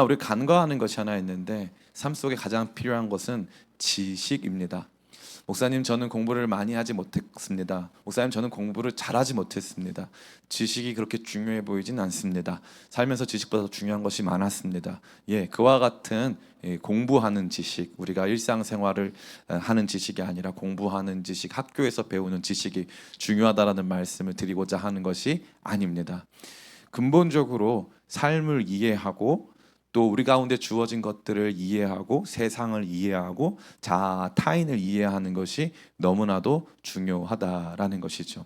우리 간과하는 것이 하나 있는데 삶 속에 가장 필요한 것은 지식입니다. 목사님, 저는 공부를 많이 하지 못했습니다. 목사님, 저는 공부를 잘하지 못했습니다. 지식이 그렇게 중요해 보이진 않습니다. 살면서 지식보다 더 중요한 것이 많았습니다. 그와 같은 공부하는 지식, 우리가 일상생활을 하는 지식이 아니라 공부하는 지식, 학교에서 배우는 지식이 중요하다라는 말씀을 드리고자 하는 것이 아닙니다. 근본적으로 삶을 이해하고 또 우리 가운데 주어진 것들을 이해하고 세상을 이해하고 타인을 이해하는 것이 너무나도 중요하다라는 것이죠.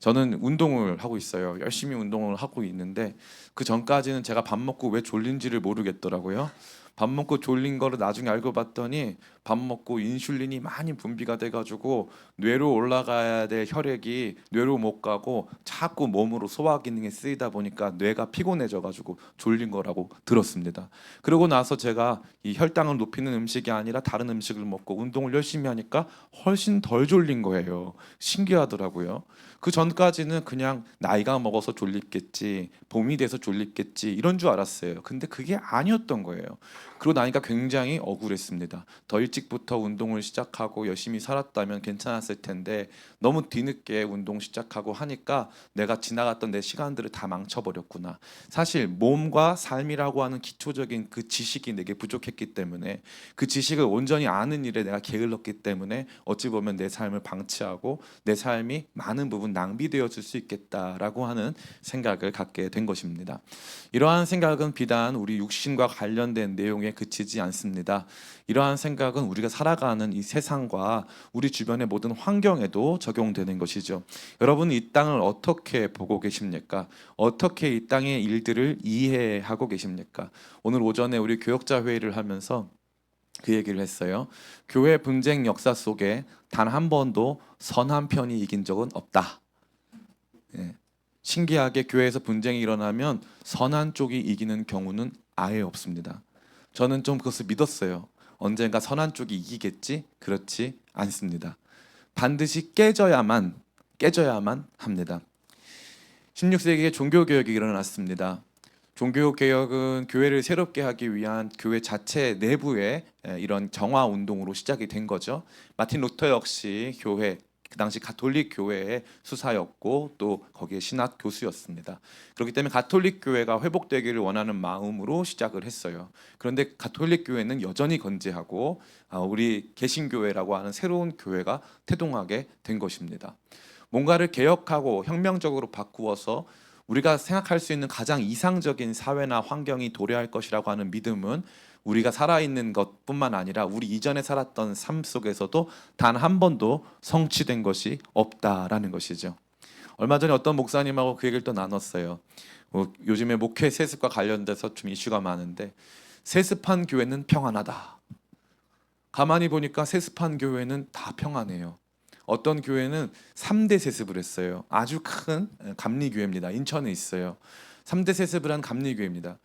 저는 운동을 하고 있어요. 열심히 운동을 하고 있는데 그 전까지는 제가 밥 먹고 왜 졸린지를 모르겠더라고요. 밥 먹고 졸린 거를 나중에 알고 봤더니 밥 먹고 인슐린이 많이 분비가 돼가지고 뇌로 올라가야 될 혈액이 뇌로 못 가고 자꾸 몸으로 소화 기능에 쓰이다 보니까 뇌가 피곤해져가지고 졸린 거라고 들었습니다. 그러고 나서 제가 이 혈당을 높이는 음식이 아니라 다른 음식을 먹고 운동을 열심히 하니까 훨씬 덜 졸린 거예요. 신기하더라고요. 그 전까지는 그냥 나이가 먹어서 졸립겠지, 봄이 돼서 졸립겠지 이런 줄 알았어요. 근데 그게 아니었던 거예요. 그러고 나니까 굉장히 억울했습니다. 더 일찍부터 운동을 시작하고 열심히 살았다면 괜찮았을 텐데 너무 뒤늦게 운동 시작하고 하니까 내가 지나갔던 내 시간들을 다 망쳐버렸구나. 사실 몸과 삶이라고 하는 기초적인 그 지식이 내게 부족했기 때문에 그 지식을 온전히 아는 일에 내가 게을렀기 때문에 어찌 보면 내 삶을 방치하고 내 삶이 많은 부분 낭비되어질 수 있겠다라고 하는 생각을 갖게 된 것입니다. 이러한 생각은 비단 우리 육신과 관련된 내용에 그치지 않습니다. 이러한 생각은 우리가 살아가는 이 세상과 우리 주변의 모든 환경에도 적용되는 것이죠. 여러분, 이 땅을 어떻게 보고 계십니까? 어떻게 이 땅의 일들을 이해하고 계십니까? 오늘 오전에 우리 교역자 회의를 하면서 그 얘기를 했어요. 교회 분쟁 역사 속에 단 한 번도 선한 편이 이긴 적은 없다. 신기하게 교회에서 분쟁이 일어나면 선한 쪽이 이기는 경우는 아예 없습니다. 저는 좀 그것을 믿었어요. 언젠가 선한 쪽이 이기겠지? 그렇지 않습니다. 반드시 깨져야만 합니다. 16세기에 종교개혁이 일어났습니다. 종교개혁은 교회를 새롭게 하기 위한 교회 자체 내부의 이런 정화운동으로 시작이 된 거죠. 마틴 루터 역시 그 당시 가톨릭 교회의 수사였고 또 거기에 신학 교수였습니다. 그렇기 때문에 가톨릭 교회가 회복되기를 원하는 마음으로 시작을 했어요. 그런데 가톨릭 교회는 여전히 건재하고 우리 개신교회라고 하는 새로운 교회가 태동하게 된 것입니다. 뭔가를 개혁하고 혁명적으로 바꾸어서 우리가 생각할 수 있는 가장 이상적인 사회나 환경이 도래할 것이라고 하는 믿음은 우리가 살아있는 것뿐만 아니라 우리 이전에 살았던 삶 속에서도 단 한 번도 성취된 것이 없다라는 것이죠. 얼마 전에 어떤 목사님하고 그 얘기를 또 나눴어요. 요즘에 목회 세습과 관련돼서 좀 이슈가 많은데 세습한 교회는 평안하다. 가만히 보니까 세습한 교회는 다 평안해요. 어떤 교회는 3대 세습을 했어요. 아주 큰 감리교회입니다. 인천에 있어요. 3대 세습을 한 감리교회입니다.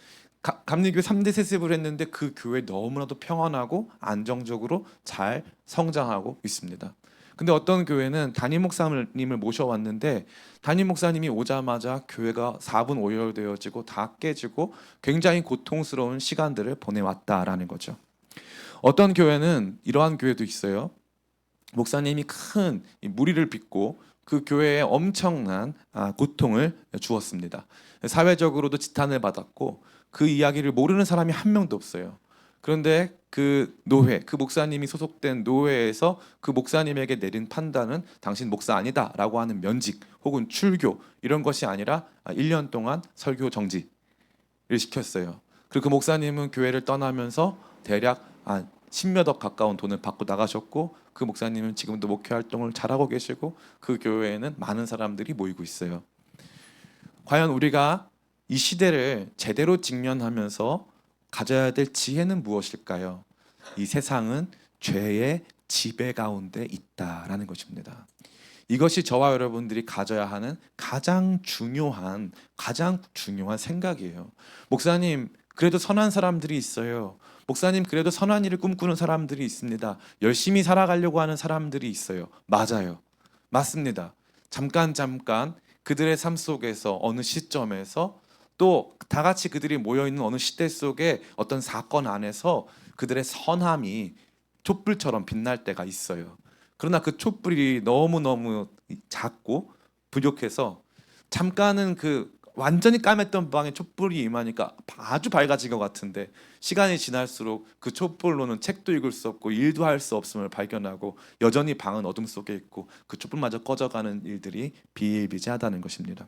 감리교회 3대 세습을 했는데 그 교회 너무나도 평안하고 안정적으로 잘 성장하고 있습니다. 근데 어떤 교회는 담임 목사님을 모셔왔는데 담임 목사님이 오자마자 교회가 4분 오열되어지고 다 깨지고 굉장히 고통스러운 시간들을 보내왔다라는 거죠. 어떤 교회는 이러한 교회도 있어요. 목사님이 큰 무리를 빚고 그 교회에 엄청난 고통을 주었습니다. 사회적으로도 지탄을 받았고 그 이야기를 모르는 사람이 한 명도 없어요. 그런데 그 목사님이 소속된 노회에서 그 목사님에게 내린 판단은 당신 목사 아니다라고 하는 면직 혹은 출교 이런 것이 아니라 1년 동안 설교 정지를 시켰어요. 그리고 그 목사님은 교회를 떠나면서 대략 10몇억 가까운 돈을 받고 나가셨고 그 목사님은 지금도 목회 활동을 잘하고 계시고 그 교회에는 많은 사람들이 모이고 있어요. 과연 우리가 이 시대를 제대로 직면하면서 가져야 될 지혜는 무엇일까요? 이 세상은 죄의 지배 가운데 있다라는 것입니다. 이것이 저와 여러분들이 가져야 하는 가장 중요한 생각이에요. 목사님, 그래도 선한 사람들이 있어요. 목사님, 그래도 선한 일을 꿈꾸는 사람들이 있습니다. 열심히 살아가려고 하는 사람들이 있어요. 맞아요. 맞습니다. 잠깐 그들의 삶 속에서 어느 시점에서 또 다 같이 그들이 모여 있는 어느 시대 속에 어떤 사건 안에서 그들의 선함이 촛불처럼 빛날 때가 있어요. 그러나 그 촛불이 너무너무 작고 부족해서 잠깐은 그 완전히 까맸던 방에 촛불이 임하니까 아주 밝아진 것 같은데 시간이 지날수록 그 촛불로는 책도 읽을 수 없고 일도 할 수 없음을 발견하고 여전히 방은 어둠 속에 있고 그 촛불마저 꺼져가는 일들이 비일비재하다는 것입니다.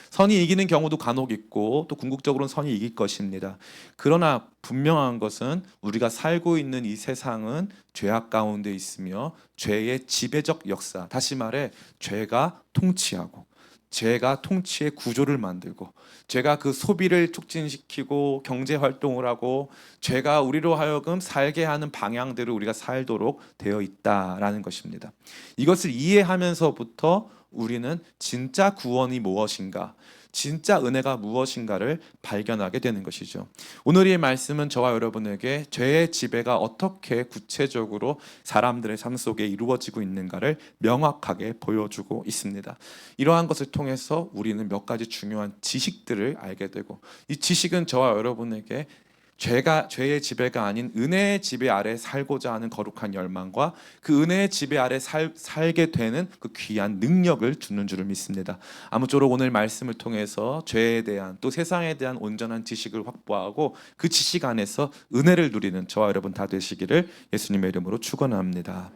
선이 이기는 경우도 간혹 있고 또 궁극적으로는 선이 이길 것입니다. 그러나 분명한 것은 우리가 살고 있는 이 세상은 죄악 가운데 있으며 죄의 지배적 역사, 다시 말해 죄가 통치하고 죄가 통치의 구조를 만들고 죄가 그 소비를 촉진시키고 경제 활동을 하고 죄가 우리로 하여금 살게 하는 방향대로 우리가 살도록 되어 있다라는 것입니다. 이것을 이해하면서부터 우리는 진짜 구원이 무엇인가, 진짜 은혜가 무엇인가를 발견하게 되는 것이죠. 오늘의 말씀은 저와 여러분에게 죄의 지배가 어떻게 구체적으로 사람들의 삶 속에 이루어지고 있는가를 명확하게 보여주고 있습니다. 이러한 것을 통해서 우리는 몇 가지 중요한 지식들을 알게 되고, 이 지식은 저와 여러분에게 죄의 지배가 아닌 은혜의 지배 아래 살고자 하는 거룩한 열망과 그 은혜의 지배 아래 살게 되는 그 귀한 능력을 주는 줄을 믿습니다. 아무쪼록 오늘 말씀을 통해서 죄에 대한 또 세상에 대한 온전한 지식을 확보하고 그 지식 안에서 은혜를 누리는 저와 여러분 다 되시기를 예수님의 이름으로 축원합니다.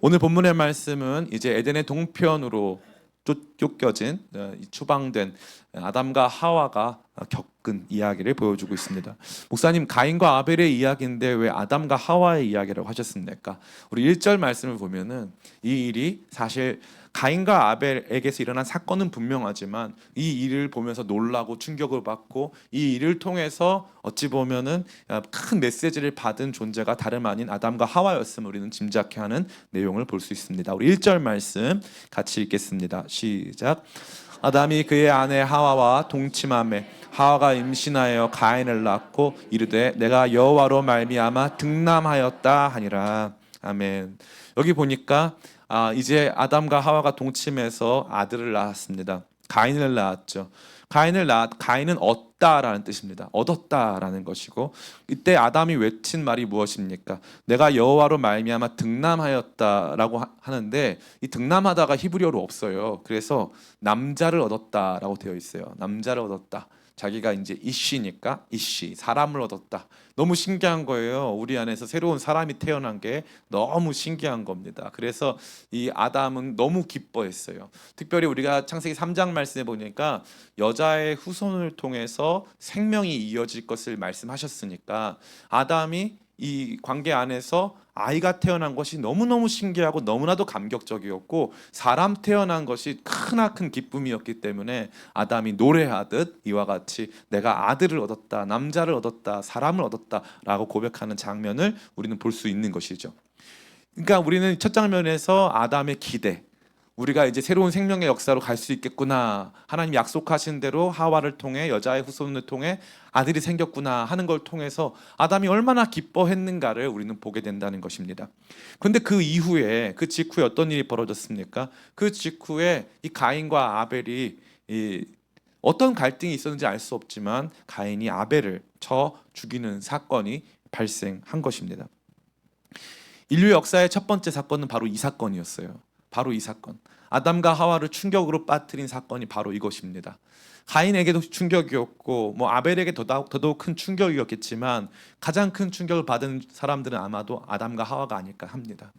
오늘 본문의 말씀은 이제 에덴의 동편으로 쫓겨진 추방된 아담과 하와가 겪은 이야기를 보여주고 있습니다. 목사님, 가인과 아벨의 이야기인데 왜 아담과 하와의 이야기라고 하셨습니까? 우리 1절 말씀을 보면은 이 일이 사실 가인과 아벨에게서 일어난 사건은 분명하지만 이 일을 보면서 놀라고 충격을 받고 이 일을 통해서 어찌 보면은 큰 메시지를 받은 존재가 다름 아닌 아담과 하와였음을 우리는 짐작케 하는 내용을 볼 수 있습니다. 우리 1절 말씀 같이 읽겠습니다. 시작. 아담이 그의 아내 하와와 동침하매 하와가 임신하여 가인을 낳고 이르되 내가 여호와로 말미암아 득남하였다 하니라. 아멘. 여기 보니까 이제 아담과 하와가 동침해서 아들을 낳았습니다. 가인을 낳았죠. 가인은 얻다라는 뜻입니다. 얻었다라는 것이고, 이때 아담이 외친 말이 무엇입니까? 내가 여호와로 말미암아 득남하였다라고 하는데 이 득남하다가 히브리어로 없어요. 그래서 남자를 얻었다라고 되어 있어요. 남자를 얻었다. 자기가 이제 이쉬니까 이쉬, 사람을 얻었다. 너무 신기한 거예요. 우리 안에서 새로운 사람이 태어난 게 너무 신기한 겁니다. 그래서 이 아담은 너무 기뻐했어요. 특별히 우리가 창세기 3장 말씀에 보니까 여자의 후손을 통해서 생명이 이어질 것을 말씀하셨으니까 아담이 이 관계 안에서 아이가 태어난 것이 너무너무 신기하고 너무나도 감격적이었고 사람 태어난 것이 크나큰 기쁨이었기 때문에 아담이 노래하듯 이와 같이 내가 아들을 얻었다, 남자를 얻었다, 사람을 얻었다라고 고백하는 장면을 우리는 볼 수 있는 것이죠. 그러니까 우리는 첫 장면에서 아담의 기대, 우리가 이제 새로운 생명의 역사로 갈 수 있겠구나, 하나님 약속하신 대로 하와를 통해 여자의 후손을 통해 아들이 생겼구나 하는 걸 통해서 아담이 얼마나 기뻐했는가를 우리는 보게 된다는 것입니다. 그런데 그 이후에, 그 직후에 어떤 일이 벌어졌습니까? 그 직후에 이 가인과 아벨이 어떤 갈등이 있었는지 알 수 없지만 가인이 아벨을 쳐 죽이는 사건이 발생한 것입니다. 인류 역사의 첫 번째 사건은 바로 이 사건이었어요. 바로 이 사건, 아담과 하와를 충격으로 빠뜨린 사건이 바로 이것입니다. 가인에게도 충격이었고 아벨에게 더더욱 큰 충격이었겠지만 가장 큰 충격을 받은 사람들은 아마도 아담과 하와가 아닐까 합니다.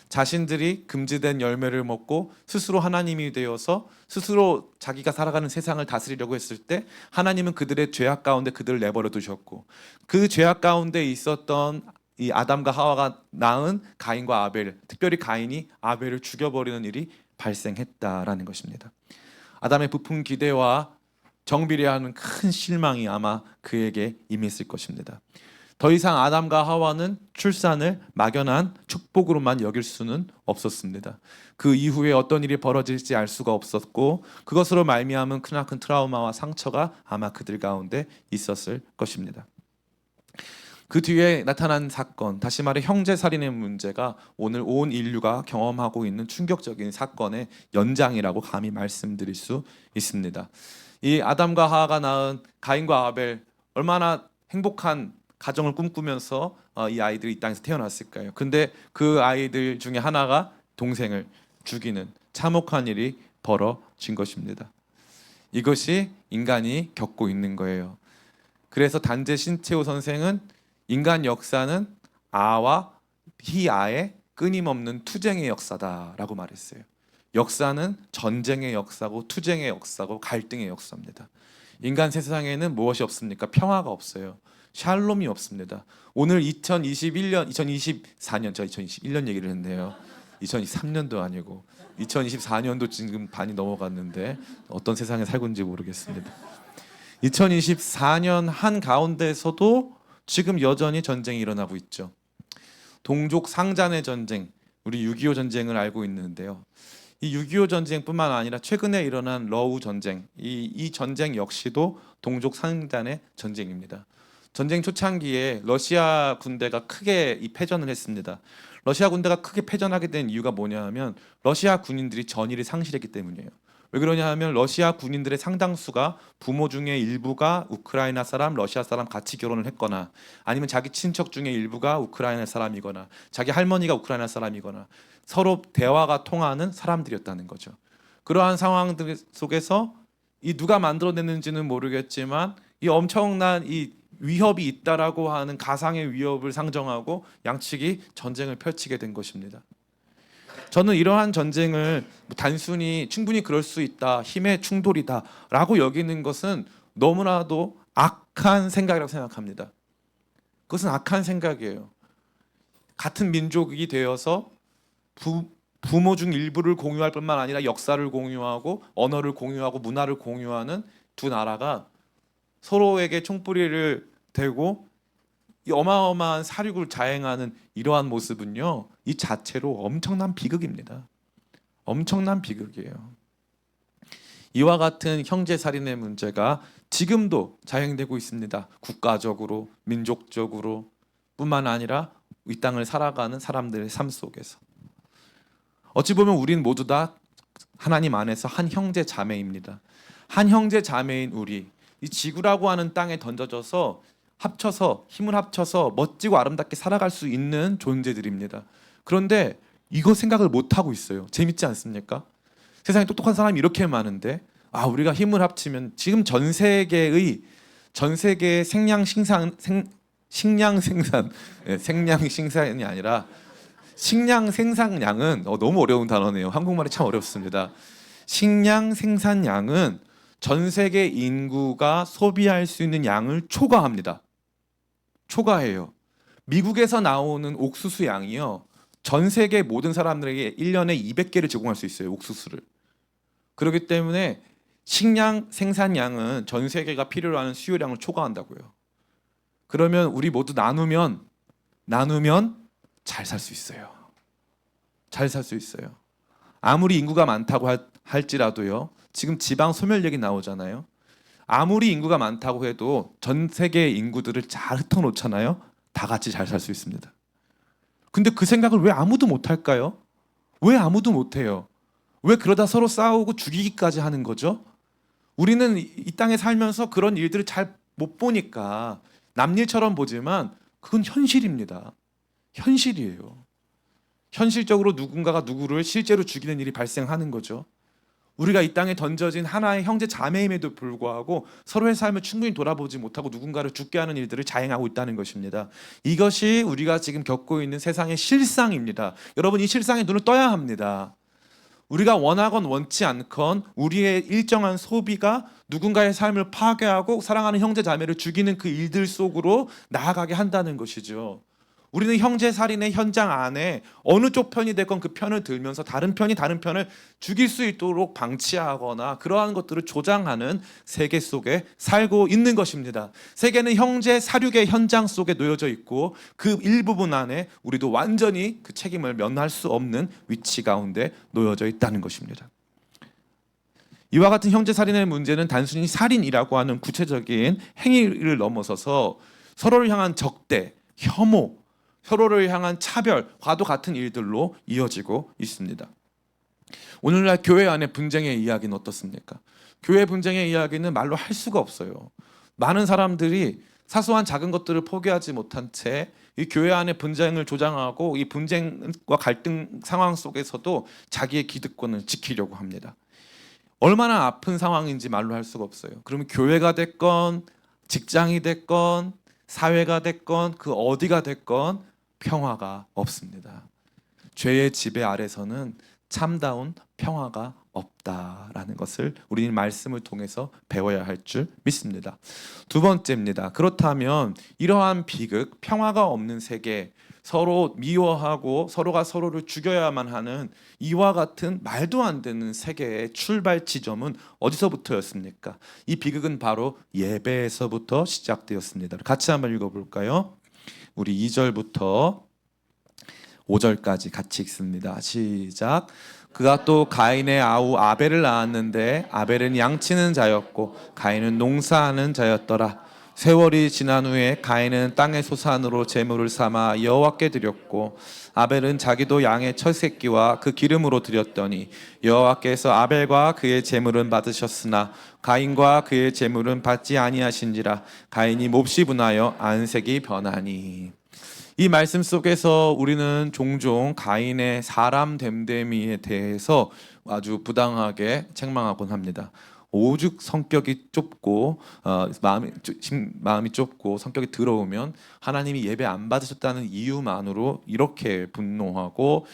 자신들이 금지된 열매를 먹고 스스로 하나님이 되어서 스스로 자기가 살아가는 세상을 다스리려고 했을 때 하나님은 그들의 죄악 가운데 그들을 내버려 두셨고, 그 죄악 가운데 있었던 이 아담과 하와가 낳은 가인과 아벨, 특별히 가인이 아벨을 죽여버리는 일이 발생했다라는 것입니다. 아담의 부푼 기대와 정비례하는 큰 실망이 아마 그에게 임했을 것입니다. 더 이상 아담과 하와는 출산을 막연한 축복으로만 여길 수는 없었습니다. 그 이후에 어떤 일이 벌어질지 알 수가 없었고 그것으로 말미암은 크나큰 트라우마와 상처가 아마 그들 가운데 있었을 것입니다. 그 뒤에 나타난 사건, 다시 말해 형제살인의 문제가 오늘 온 인류가 경험하고 있는 충격적인 사건의 연장이라고 감히 말씀드릴 수 있습니다. 이 아담과 하와가 낳은 가인과 아벨, 얼마나 행복한 가정을 꿈꾸면서 이 아이들이 이 땅에서 태어났을까요? 근데 그 아이들 중에 하나가 동생을 죽이는 참혹한 일이 벌어진 것입니다. 이것이 인간이 겪고 있는 거예요. 그래서 단재 신채호 선생은 인간 역사는 아와 희아의 끊임없는 투쟁의 역사다라고 말했어요. 역사는 전쟁의 역사고 투쟁의 역사고 갈등의 역사입니다. 인간 세상에는 무엇이 없습니까? 평화가 없어요. 샬롬이 없습니다. 오늘 2024년, 저 2021년 얘기를 했네요. 2023년도 아니고 2024년도 지금 반이 넘어갔는데 어떤 세상에 살고 있는지 모르겠습니다. 2024년 한 가운데서도 지금 여전히 전쟁이 일어나고 있죠. 동족 상잔의 전쟁, 우리 6.25 전쟁을 알고 있는데요. 이 6.25 전쟁뿐만 아니라 최근에 일어난 러우 전쟁, 이 전쟁 역시도 동족 상잔의 전쟁입니다. 전쟁 초창기에 러시아 군대가 크게 패전을 했습니다. 러시아 군대가 크게 패전하게 된 이유가 뭐냐 하면 러시아 군인들이 전의를 상실했기 때문이에요. 왜 그러냐 하면 러시아 군인들의 상당수가 부모 중에 일부가 우크라이나 사람, 러시아 사람 같이 결혼을 했거나 아니면 자기 친척 중에 일부가 우크라이나 사람이거나 자기 할머니가 우크라이나 사람이거나 서로 대화가 통하는 사람들이었다는 거죠. 그러한 상황들 속에서 이 누가 만들어냈는지는 모르겠지만 이 엄청난 이 위협이 있다라고 하는 가상의 위협을 상정하고 양측이 전쟁을 펼치게 된 것입니다. 저는 이러한 전쟁을 단순히 충분히 그럴 수 있다, 힘의 충돌이다라고 여기는 것은 너무나도 악한 생각이라고 생각합니다. 그것은 악한 생각이에요. 같은 민족이 되어서 부모 중 일부를 공유할 뿐만 아니라 역사를 공유하고 언어를 공유하고 문화를 공유하는 두 나라가 서로에게 총뿌리를 대고 이 어마어마한 사륙을 자행하는 이러한 모습은요, 이 자체로 엄청난 비극입니다. 엄청난 비극이에요. 이와 같은 형제살인의 문제가 지금도 자행되고 있습니다. 국가적으로, 민족적으로 뿐만 아니라 이 땅을 살아가는 사람들의 삶 속에서. 어찌 보면 우리는 모두 다 하나님 안에서 한 형제 자매입니다. 한 형제 자매인 우리, 이 지구라고 하는 땅에 던져져서 힘을 합쳐서 멋지고 아름답게 살아갈 수 있는 존재들입니다. 그런데 이거 생각을 못 하고 있어요. 재밌지 않습니까? 세상에 똑똑한 사람이 이렇게 많은데 우리가 힘을 합치면 지금 전 세계의 생량 생산이 아니라 식량 생산량은 너무 어려운 단어네요. 한국말이 참 어렵습니다. 식량 생산량은 전 세계 인구가 소비할 수 있는 양을 초과합니다. 초과해요. 미국에서 나오는 옥수수 양이요, 전 세계 모든 사람들에게 1년에 200개를 제공할 수 있어요. 옥수수를. 그렇기 때문에 식량 생산량은 전 세계가 필요로 하는 수요량을 초과한다고요. 그러면 우리 모두 나누면 잘 살 수 있어요. 잘 살 수 있어요. 아무리 인구가 많다고 할지라도요, 지금 지방 소멸 얘기 나오잖아요. 아무리 인구가 많다고 해도 전 세계의 인구들을 잘 흩어놓잖아요. 다 같이 잘 살 수 있습니다. 근데 그 생각을 왜 아무도 못할까요? 왜 아무도 못해요? 왜 그러다 서로 싸우고 죽이기까지 하는 거죠? 우리는 이 땅에 살면서 그런 일들을 잘 못 보니까 남일처럼 보지만 그건 현실입니다. 현실이에요. 현실적으로 누군가가 누구를 실제로 죽이는 일이 발생하는 거죠. 우리가 이 땅에 던져진 하나의 형제 자매임에도 불구하고 서로의 삶을 충분히 돌아보지 못하고 누군가를 죽게 하는 일들을 자행하고 있다는 것입니다. 이것이 우리가 지금 겪고 있는 세상의 실상입니다. 여러분, 이 실상에 눈을 떠야 합니다. 우리가 원하건 원치 않건 우리의 일정한 소비가 누군가의 삶을 파괴하고 사랑하는 형제 자매를 죽이는 그 일들 속으로 나아가게 한다는 것이죠. 우리는 형제살인의 현장 안에 어느 쪽 편이 됐건 그 편을 들면서 다른 편이 다른 편을 죽일 수 있도록 방치하거나 그러한 것들을 조장하는 세계 속에 살고 있는 것입니다. 세계는 형제 살육의 현장 속에 놓여져 있고 그 일부분 안에 우리도 완전히 그 책임을 면할 수 없는 위치 가운데 놓여져 있다는 것입니다. 이와 같은 형제살인의 문제는 단순히 살인이라고 하는 구체적인 행위를 넘어서서 서로를 향한 적대, 혐오, 서로를 향한 차별과도 같은 일들로 이어지고 있습니다. 오늘날 교회 안의 분쟁의 이야기는 어떻습니까? 교회 분쟁의 이야기는 말로 할 수가 없어요. 많은 사람들이 사소한 작은 것들을 포기하지 못한 채 이 교회 안의 분쟁을 조장하고 이 분쟁과 갈등 상황 속에서도 자기의 기득권을 지키려고 합니다. 얼마나 아픈 상황인지 말로 할 수가 없어요. 그러면 교회가 됐건 직장이 됐건 사회가 됐건 그 어디가 됐건 평화가 없습니다. 죄의 지배 아래서는 참다운 평화가 없다라는 것을 우리는 말씀을 통해서 배워야 할 줄 믿습니다. 두 번째입니다. 그렇다면 이러한 비극, 평화가 없는 세계, 서로 미워하고 서로가 서로를 죽여야만 하는 이와 같은 말도 안 되는 세계의 출발 지점은 어디서부터였습니까? 이 비극은 바로 예배에서부터 시작되었습니다. 같이 한번 읽어볼까요? 우리 2절부터 5절까지 같이 읽습니다. 시작. 그가 또 가인의 아우 아벨을 낳았는데 아벨은 양치는 자였고 가인은 농사하는 자였더라. 세월이 지난 후에 가인은 땅의 소산으로 제물을 삼아 여호와께 드렸고 아벨은 자기도 양의 첫 새끼와 그 기름으로 드렸더니 여호와께서 아벨과 그의 제물은 받으셨으나 가인과 그의 제물은 받지 아니하신지라. 가인이 몹시 분하여 안색이 변하니. 이 말씀 속에서 우리는 종종 가인의 사람 됨됨이에 대해서 아주 부당하게 책망하곤 합니다. 오죽 성격이 좁고 마음이 좁고 성격이 더러우면 하나님이 예배 안 받으셨다는 이유만으로 이렇게 분노하고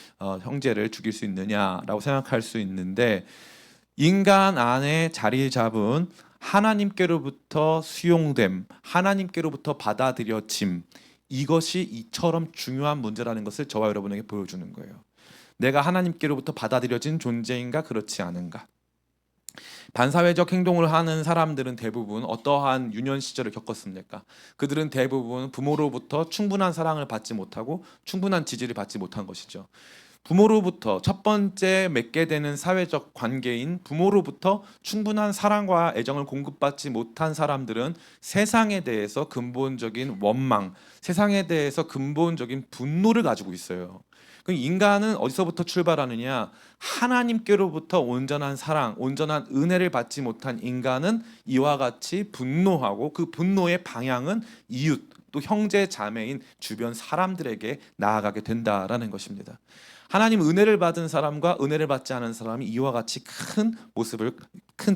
형제를 죽일 수 있느냐라고 생각할 수 있는데, 인간 안에 자리 잡은 하나님께로부터 수용됨, 하나님께로부터 받아들여짐, 이것이 이처럼 중요한 문제라는 것을 저와 여러분에게 보여주는 거예요. 내가 하나님께로부터 받아들여진 존재인가 그렇지 않은가. 반사회적 행동을 하는 사람들은 대부분 어떠한 유년 시절을 겪었습니까? 그들은 대부분 부모로부터 충분한 사랑을 받지 못하고 충분한 지지를 받지 못한 것이죠. 부모로부터 첫 번째 맺게 되는 사회적 관계인 부모로부터 충분한 사랑과 애정을 공급받지 못한 사람들은 세상에 대해서 근본적인 원망, 세상에 대해서 근본적인 분노를 가지고 있어요. 인간은 어디서부터 출발하느냐? 하나님께로부터 온전한 사랑, 온전한 은혜를 받지 못한 인간은 이와 같이 분노하고 그 분노의 방향은 이웃, 또 형제 자매인 주변 사람들에게 나아가게 된다라는 것입니다. 하나님 은혜를 받은 사람과 은혜를 받지 않은 사람이 이와 같이 큰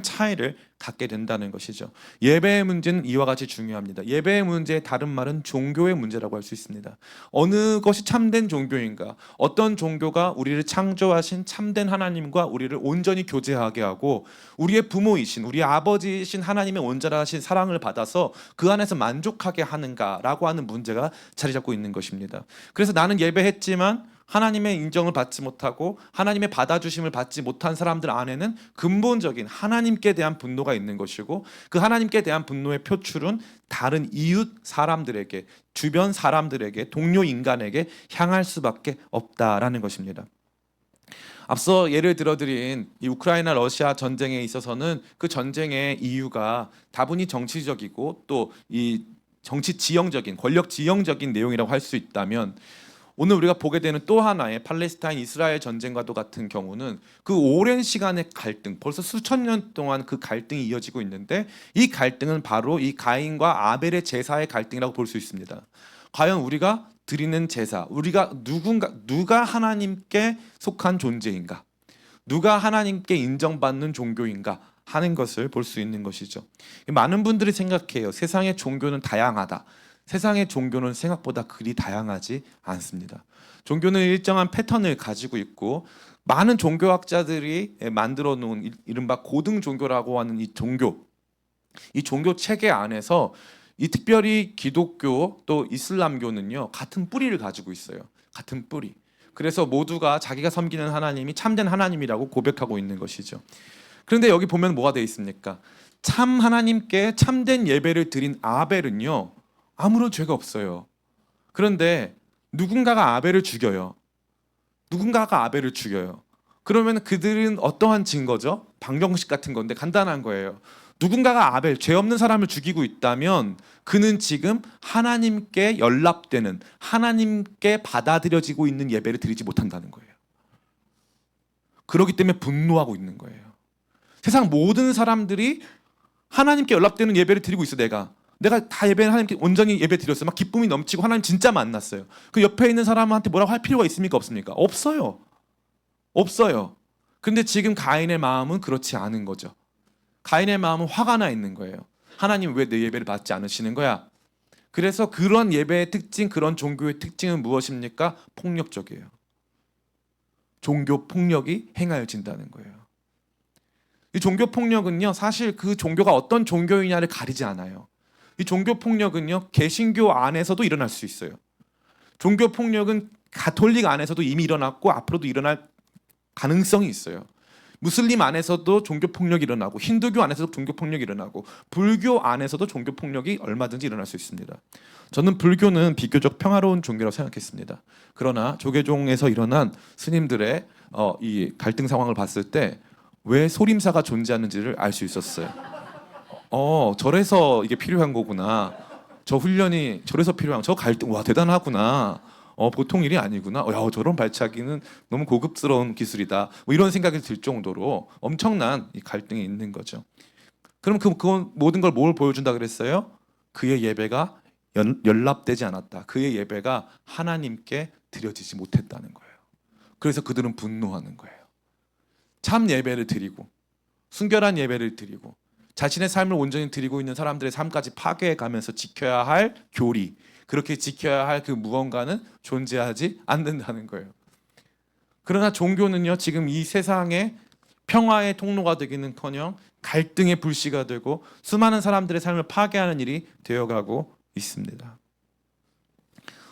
차이를 갖게 된다는 것이죠. 예배의 문제는 이와 같이 중요합니다. 예배의 문제의 다른 말은 종교의 문제라고 할 수 있습니다. 어느 것이 참된 종교인가? 어떤 종교가 우리를 창조하신 참된 하나님과 우리를 온전히 교제하게 하고 우리의 부모이신, 우리의 아버지이신 하나님의 온전하신 사랑을 받아서 그 안에서 만족하게 하는가라고 하는 문제가 자리 잡고 있는 것입니다. 그래서 나는 예배했지만 하나님의 인정을 받지 못하고 하나님의 받아주심을 받지 못한 사람들 안에는 근본적인 하나님께 대한 분노가 있는 것이고, 그 하나님께 대한 분노의 표출은 다른 이웃 사람들에게, 주변 사람들에게, 동료 인간에게 향할 수밖에 없다라는 것입니다. 앞서 예를 들어드린 이 우크라이나 러시아 전쟁에 있어서는 그 전쟁의 이유가 다분히 정치적이고 또 이 정치 지형적인, 권력 지형적인 내용이라고 할 수 있다면, 오늘 우리가 보게 되는 또 하나의 팔레스타인 이스라엘 전쟁과도 같은 경우는 그 오랜 시간의 갈등, 벌써 수천 년 동안 그 갈등이 이어지고 있는데, 이 갈등은 바로 이 가인과 아벨의 제사의 갈등이라고 볼 수 있습니다. 과연 우리가 드리는 제사, 우리가 누가 하나님께 속한 존재인가, 누가 하나님께 인정받는 종교인가 하는 것을 볼 수 있는 것이죠. 많은 분들이 생각해요. 세상의 종교는 다양하다. 세상의 종교는 생각보다 그리 다양하지 않습니다. 종교는 일정한 패턴을 가지고 있고, 많은 종교학자들이 만들어 놓은 이른바 고등 종교라고 하는 이 종교 체계 안에서 이 특별히 기독교 또 이슬람교는요, 같은 뿌리를 가지고 있어요. 같은 뿌리. 그래서 모두가 자기가 섬기는 하나님이 참된 하나님이라고 고백하고 있는 것이죠. 그런데 여기 보면 뭐가 되어 있습니까? 참 하나님께 참된 예배를 드린 아벨은요, 아무런 죄가 없어요. 그런데 누군가가 아벨을 죽여요. 그러면 그들은 어떠한 증거죠? 방정식 같은 건데 간단한 거예요. 누군가가 아벨, 죄 없는 사람을 죽이고 있다면 그는 지금 하나님께 연락되는, 하나님께 받아들여지고 있는 예배를 드리지 못한다는 거예요. 그렇기 때문에 분노하고 있는 거예요. 세상 모든 사람들이 하나님께 연락되는 예배를 드리고 있어. 내가 다 예배는 하나님께 온전히 예배 드렸어요. 막 기쁨이 넘치고 하나님 진짜 만났어요. 그 옆에 있는 사람한테 뭐라고 할 필요가 있습니까? 없습니까? 없어요. 없어요. 근데 지금 가인의 마음은 그렇지 않은 거죠. 가인의 마음은 화가 나 있는 거예요. 하나님 왜 내 예배를 받지 않으시는 거야? 그래서 그런 예배의 특징, 그런 종교의 특징은 무엇입니까? 폭력적이에요. 종교 폭력이 행하여진다는 거예요. 이 종교 폭력은요, 사실 그 종교가 어떤 종교이냐를 가리지 않아요. 이 종교 폭력은요, 개신교 안에서도 일어날 수 있어요. 종교 폭력은 가톨릭 안에서도 이미 일어났고 앞으로도 일어날 가능성이 있어요. 무슬림 안에서도 종교 폭력이 일어나고, 힌두교 안에서도 종교 폭력이 일어나고, 불교 안에서도 종교 폭력이 얼마든지 일어날 수 있습니다. 저는 불교는 비교적 평화로운 종교라고 생각했습니다. 그러나 조계종에서 일어난 스님들의 이 갈등 상황을 봤을 때 왜 소림사가 존재하는지를 알 수 있었어요. 절에서 이게 필요한 거구나. 저 훈련이 절에서 필요한, 저 갈등, 와 대단하구나. 보통 일이 아니구나. 야, 저런 발차기는 너무 고급스러운 기술이다. 뭐 이런 생각이 들 정도로 엄청난 이 갈등이 있는 거죠. 그럼 그건 모든 걸 뭘 보여준다 그랬어요? 그의 예배가 연락되지 않았다. 그의 예배가 하나님께 드려지지 못했다는 거예요. 그래서 그들은 분노하는 거예요. 참 예배를 드리고 순결한 예배를 드리고 자신의 삶을 온전히 드리고 있는 사람들의 삶까지 파괴해가면서 지켜야 할 교리, 그렇게 지켜야 할 그 무언가는 존재하지 않는다는 거예요. 그러나 종교는요, 지금 이 세상에 평화의 통로가 되기는커녕 갈등의 불씨가 되고 수많은 사람들의 삶을 파괴하는 일이 되어가고 있습니다.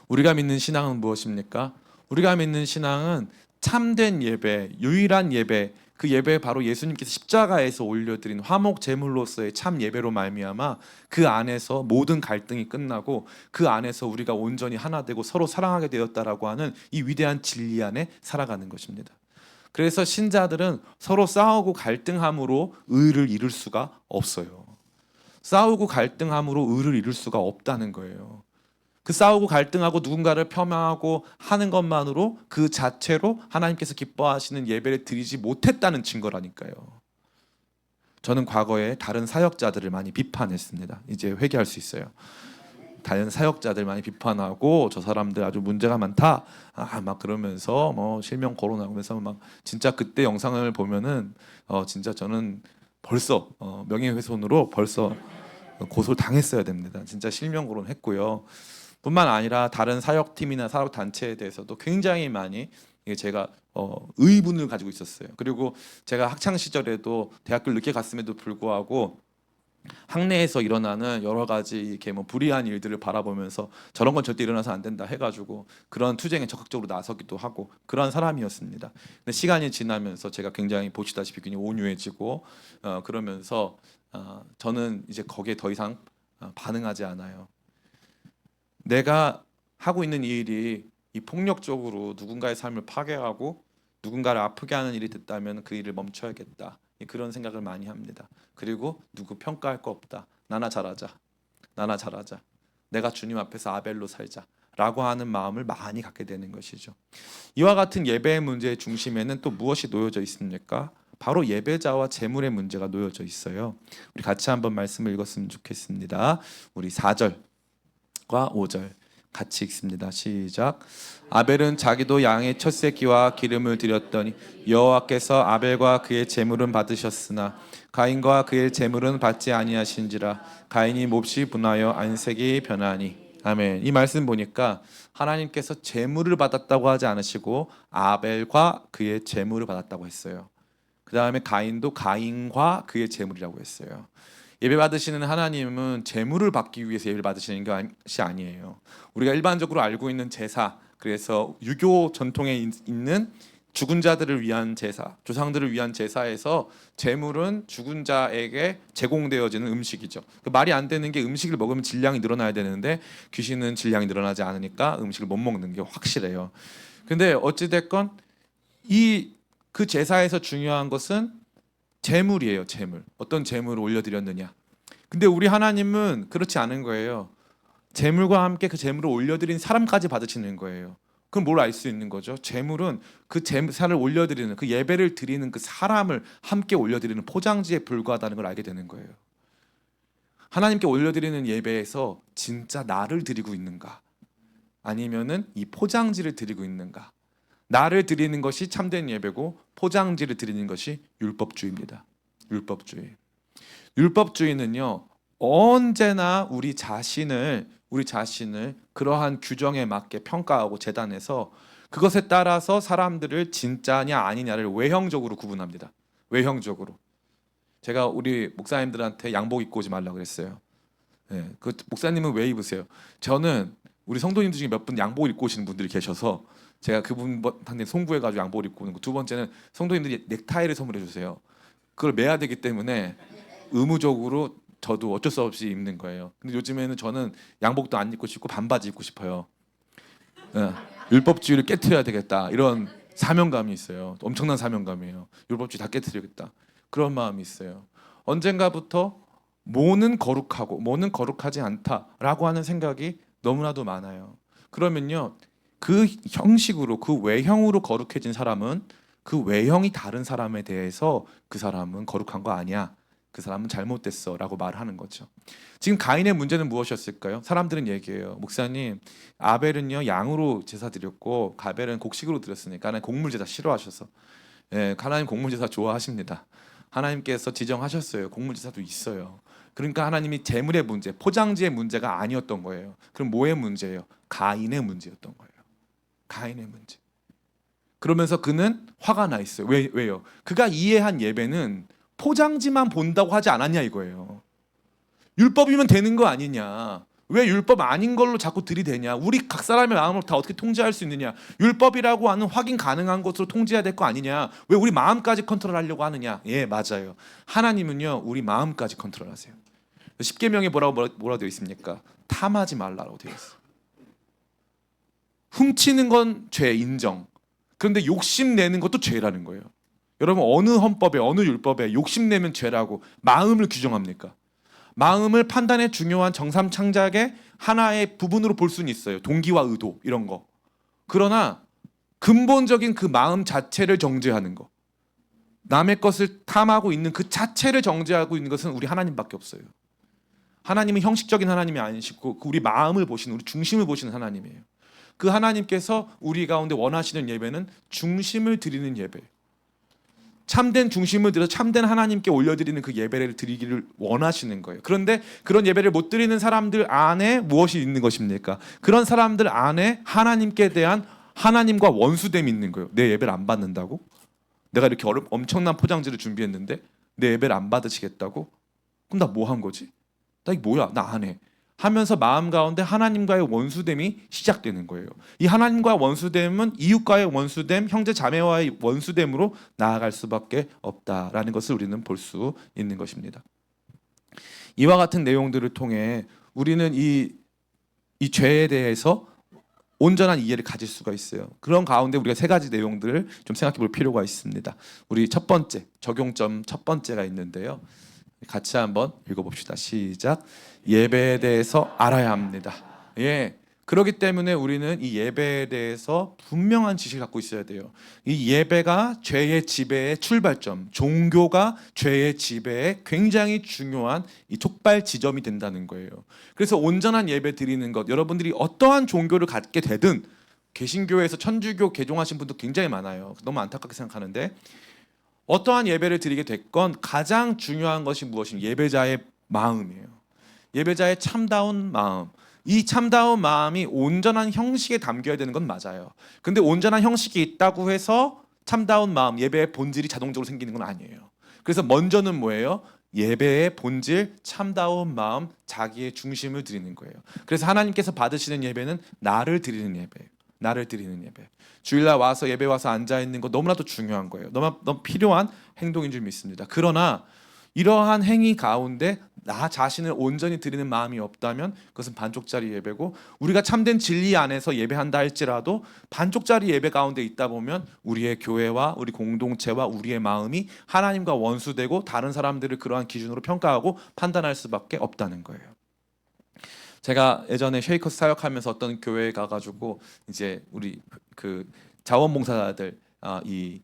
우리가 믿는 신앙은 무엇입니까? 우리가 믿는 신앙은 참된 예배, 유일한 예배, 그 예배 바로 예수님께서 십자가에서 올려드린 화목 제물로서의 참 예배로 말미암아 그 안에서 모든 갈등이 끝나고 그 안에서 우리가 온전히 하나 되고 서로 사랑하게 되었다라고 하는 이 위대한 진리 안에 살아가는 것입니다. 그래서 신자들은 서로 싸우고 갈등함으로 의를 이룰 수가 없어요. 싸우고 갈등함으로 의를 이룰 수가 없다는 거예요. 그 싸우고 갈등하고 누군가를 폄하하고 하는 것만으로 그 자체로 하나님께서 기뻐하시는 예배를 드리지 못했다는 증거라니까요. 저는 과거에 다른 사역자들을 많이 비판했습니다. 이제 회개할 수 있어요. 다른 사역자들 많이 비판하고 저 사람들 아주 문제가 많다. 막 그러면서 뭐 실명 거론하면서 막 진짜 그때 영상을 보면은 진짜 저는 벌써 명예훼손으로 벌써 고소를 당했어야 됩니다. 진짜 실명 거론했고요. 뿐만 아니라 다른 사역팀이나 사역 단체에 대해서도 굉장히 많이 제가 의문을 가지고 있었어요. 그리고 제가 학창 시절에도 대학교를 늦게 갔음에도 불구하고 학내에서 일어나는 여러 가지 이렇게 뭐 불의한 일들을 바라보면서 저런 건 절대 일어나서 안 된다 해가지고 그런 투쟁에 적극적으로 나서기도 하고 그런 사람이었습니다. 근데 시간이 지나면서 제가 굉장히 보시다시피 굉장히 온유해지고 그러면서 저는 이제 거기에 더 이상 반응하지 않아요. 내가 하고 있는 이 일이 이 폭력적으로 누군가의 삶을 파괴하고 누군가를 아프게 하는 일이 됐다면 그 일을 멈춰야겠다. 그런 생각을 많이 합니다. 그리고 누구 평가할 거 없다. 나나 잘하자. 나나 잘하자. 내가 주님 앞에서 아벨로 살자. 라고 하는 마음을 많이 갖게 되는 것이죠. 이와 같은 예배의 문제의 중심에는 또 무엇이 놓여져 있습니까? 바로 예배자와 재물의 문제가 놓여져 있어요. 우리 같이 한번 말씀을 읽었으면 좋겠습니다. 우리 4절과 5절 같이 읽습니다. 시작. 아벨은 자기도 양의 첫 새끼와 기름을 드렸더니 여호와께서 아벨과 그의 제물은 받으셨으나 가인과 그의 제물은 받지 아니하신지라. 가인이 몹시 분하여 안색이 변하니. 아멘. 이 말씀 보니까 하나님께서 제물을 받았다고 하지 않으시고 아벨과 그의 제물을 받았다고 했어요. 그 다음에 가인도 가인과 그의 제물이라고 했어요. 예배 받으시는 하나님은 제물을 받기 위해서 예배를 받으시는 것이 아니에요. 우리가 일반적으로 알고 있는 제사, 그래서 유교 전통에 있는 죽은 자들을 위한 제사, 조상들을 위한 제사에서 제물은 죽은 자에게 제공되어지는 음식이죠. 말이 안 되는 게 음식을 먹으면 질량이 늘어나야 되는데 귀신은 질량이 늘어나지 않으니까 음식을 못 먹는 게 확실해요. 근데 어찌 됐건 그 제사에서 중요한 것은 재물이에요. 재물. 어떤 재물을 올려드렸느냐. 근데 우리 하나님은 그렇지 않은 거예요. 재물과 함께 그 재물을 올려드린 사람까지 받으시는 거예요. 그럼 뭘 알 수 있는 거죠? 재물은 그 제사를 올려드리는, 그 예배를 드리는 그 사람을 함께 올려드리는 포장지에 불과하다는 걸 알게 되는 거예요. 하나님께 올려드리는 예배에서 진짜 나를 드리고 있는가, 아니면은 이 포장지를 드리고 있는가. 나를 드리는 것이 참된 예배고, 포장지를 드리는 것이 율법주의입니다. 율법주의. 율법주의는요, 언제나 우리 자신을 그러한 규정에 맞게 평가하고 재단해서 그것에 따라서 사람들을 진짜냐 아니냐를 외형적으로 구분합니다. 외형적으로. 제가 우리 목사님들한테 양복 입고 오지 말라고 그랬어요. 네, 그 목사님은 왜 입으세요? 저는 우리 성도님들 중에 몇 분 양복을 입고 오시는 분들이 계셔서 제가 그분한테 송구해가지고 양복을 입고 오는 거. 두 번째는 성도님들이 넥타이를 선물해 주세요. 그걸 매야 되기 때문에 의무적으로 저도 어쩔 수 없이 입는 거예요. 근데 요즘에는 저는 양복도 안 입고 싶고 반바지 입고 싶어요. 예, 율법주의를 깨트려야 되겠다, 이런 사명감이 있어요. 엄청난 사명감이에요. 율법주의 다 깨트리겠다, 그런 마음이 있어요. 언젠가부터 뭐는 거룩하고 뭐는 거룩하지 않다라고 하는 생각이 너무나도 많아요. 그러면요, 그 형식으로, 그 외형으로 거룩해진 사람은 그 외형이 다른 사람에 대해서 그 사람은 거룩한 거 아니야, 그 사람은 잘못됐어 라고 말하는 거죠. 지금 가인의 문제는 무엇이었을까요? 사람들은 얘기해요. 목사님, 아벨은요 양으로 제사 드렸고 가벨은 곡식으로 드렸으니까 하나님 곡물 제사 싫어하셔서. 예, 하나님 곡물 제사 좋아하십니다. 하나님께서 지정하셨어요. 곡물 제사도 있어요. 그러니까 하나님이 재물의 문제, 포장지의 문제가 아니었던 거예요. 그럼 뭐의 문제예요? 가인의 문제였던 거예요. 가인의 문제. 그러면서 그는 화가 나 있어요. 왜요? 그가 이해한 예배는 포장지만 본다고 하지 않았냐 이거예요. 율법이면 되는 거 아니냐. 왜 율법 아닌 걸로 자꾸 들이대냐. 우리 각 사람의 마음을 다 어떻게 통제할 수 있느냐. 율법이라고 하는 확인 가능한 것으로 통제해야 될 거 아니냐. 왜 우리 마음까지 컨트롤하려고 하느냐. 예, 맞아요. 하나님은요 우리 마음까지 컨트롤하세요. 십계명에 뭐라고 되어 있습니까? 탐하지 말라고 되어 있어요. 훔치는 건 죄 인정. 그런데 욕심내는 것도 죄라는 거예요. 여러분, 어느 헌법에, 어느 율법에 욕심내면 죄라고 마음을 규정합니까? 마음을 판단의 중요한 정삼창작의 하나의 부분으로 볼 수는 있어요. 동기와 의도 이런 거. 그러나 근본적인 그 마음 자체를 정죄하는 거, 남의 것을 탐하고 있는 그 자체를 정죄하고 있는 것은 우리 하나님밖에 없어요. 하나님은 형식적인 하나님이 아니시고 우리 마음을 보시는, 우리 중심을 보시는 하나님이에요. 그 하나님께서 우리 가운데 원하시는 예배는 중심을 드리는 예배예요. 참된 중심을 들여 참된 하나님께 올려드리는 그 예배를 드리기를 원하시는 거예요. 그런데 그런 예배를 못 드리는 사람들 안에 무엇이 있는 것입니까? 그런 사람들 안에 하나님께 대한, 하나님과 원수됨이 있는 거예요. 내 예배를 안 받는다고? 내가 이렇게 엄청난 포장지를 준비했는데 내 예배를 안 받으시겠다고? 그럼 나 뭐 한 거지? 나 이게 뭐야? 나 안 해. 하면서 마음 가운데 하나님과의 원수됨이 시작되는 거예요. 이 하나님과의 원수됨은 이웃과의 원수됨, 형제 자매와의 원수됨으로 나아갈 수밖에 없다라는 것을 우리는 볼 수 있는 것입니다. 이와 같은 내용들을 통해 우리는 이 죄에 대해서 온전한 이해를 가질 수가 있어요. 그런 가운데 우리가 세 가지 내용들을 좀 생각해 볼 필요가 있습니다. 우리 첫 번째, 적용점 첫 번째가 있는데요. 같이 한번 읽어봅시다. 시작. 예배에 대해서 알아야 합니다. 예, 그렇기 때문에 우리는 이 예배에 대해서 분명한 지식을 갖고 있어야 돼요. 이 예배가 죄의 지배의 출발점, 종교가 죄의 지배의 굉장히 중요한 이 촉발 지점이 된다는 거예요. 그래서 온전한 예배 드리는 것, 여러분들이 어떠한 종교를 갖게 되든, 개신교에서 천주교 개종하신 분도 굉장히 많아요. 너무 안타깝게 생각하는데, 어떠한 예배를 드리게 됐건 가장 중요한 것이 무엇이냐? 예배자의 마음이에요. 예배자의 참다운 마음. 이 참다운 마음이 온전한 형식에 담겨야 되는 건 맞아요. 근데 온전한 형식이 있다고 해서 참다운 마음, 예배의 본질이 자동적으로 생기는 건 아니에요. 그래서 먼저는 뭐예요? 예배의 본질, 참다운 마음, 자기의 중심을 드리는 거예요. 그래서 하나님께서 받으시는 예배는 나를 드리는 예배예요. 나를 드리는 예배. 주일날 와서 예배 와서 앉아 있는 거 너무나도 중요한 거예요. 너무 필요한 행동인 줄 믿습니다. 그러나 이러한 행위 가운데 나 자신을 온전히 드리는 마음이 없다면 그것은 반쪽짜리 예배고, 우리가 참된 진리 안에서 예배한다 할지라도 반쪽짜리 예배 가운데 있다 보면 우리의 교회와 우리 공동체와 우리의 마음이 하나님과 원수되고 다른 사람들을 그러한 기준으로 평가하고 판단할 수밖에 없다는 거예요. 제가 예전에 쉐이커스 사역하면서 어떤 교회에 가가지고 이제 우리 그 자원봉사자들 이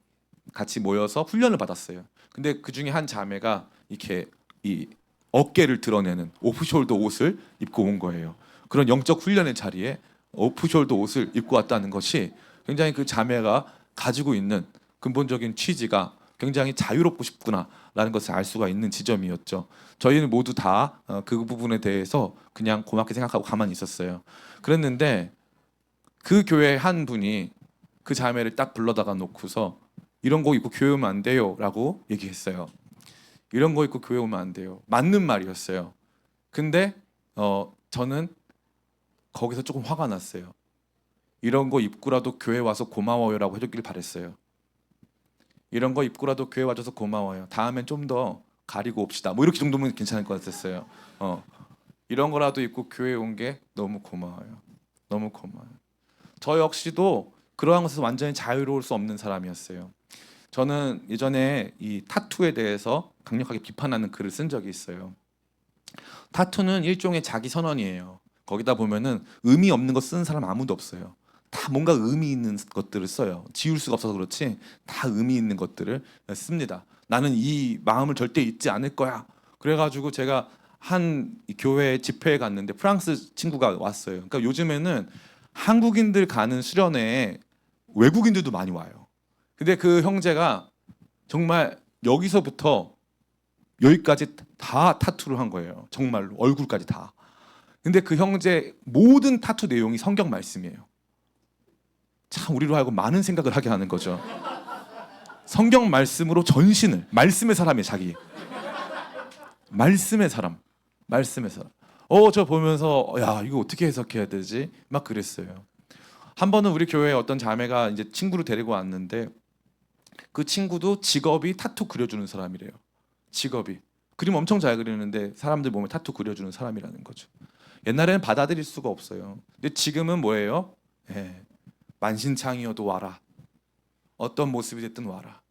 같이 모여서 훈련을 받았어요. 근데 그 중에 한 자매가 이렇게 이 어깨를 드러내는 오프숄더 옷을 입고 온 거예요. 그런 영적 훈련의 자리에 오프숄더 옷을 입고 왔다는 것이 굉장히 그 자매가 가지고 있는 근본적인 취지가 굉장히 자유롭고 싶구나라는 것을 알 수가 있는 지점이었죠. 저희는 모두 다 그 부분에 대해서 그냥 고맙게 생각하고 가만히 있었어요. 그랬는데 그 교회 한 분이 그 자매를 딱 불러다가 놓고서 이런 거 입고 교회 오면 안 돼요 라고 얘기했어요. 이런 거 입고 교회 오면 안 돼요. 맞는 말이었어요. 근데 저는 거기서 조금 화가 났어요. 이런 거 입고라도 교회 와서 고마워요라고 해줬길 바랬어요. 이런 거 입고라도 교회 와줘서 고마워요. 다음엔 좀 더 가리고 옵시다. 뭐 이렇게 정도면 괜찮을 것 같았어요. 이런 거라도 입고 교회 온 게 너무 고마워요. 너무 고마워요. 저 역시도 그러한 것에서 완전히 자유로울 수 없는 사람이었어요. 저는 예전에 이 타투에 대해서 강력하게 비판하는 글을 쓴 적이 있어요. 타투는 일종의 자기 선언이에요. 거기다 보면은 의미 없는 거 쓰는 사람 아무도 없어요. 다 뭔가 의미 있는 것들을 써요. 지울 수가 없어서 그렇지 다 의미 있는 것들을 씁니다. 나는 이 마음을 절대 잊지 않을 거야. 그래가지고 제가 한 교회 집회에 갔는데 프랑스 친구가 왔어요. 그러니까 요즘에는 한국인들 가는 수련회에 외국인들도 많이 와요. 근데 그 형제가 정말 여기서부터 여기까지 다 타투를 한 거예요. 정말로 얼굴까지 다. 근데 그 형제 모든 타투 내용이 성경 말씀이에요. 참 우리로 하여금 많은 생각을 하게 하는 거죠. 성경 말씀으로 전신을, 말씀의 사람이에요. 자기 말씀의 사람, 말씀의 사람. 저 보면서 야 이거 어떻게 해석해야 되지? 막 그랬어요. 한 번은 우리 교회에 어떤 자매가 이제 친구를 데리고 왔는데 그 친구도 직업이 타투 그려주는 사람이래요. 직업이 그림 엄청 잘 그리는데 사람들 몸에 타투 그려주는 사람이라는 거죠. 옛날에는 받아들일 수가 없어요. 근데 지금은 뭐예요? 만신창이어도 와라. 어떤 모습이 됐든 와라.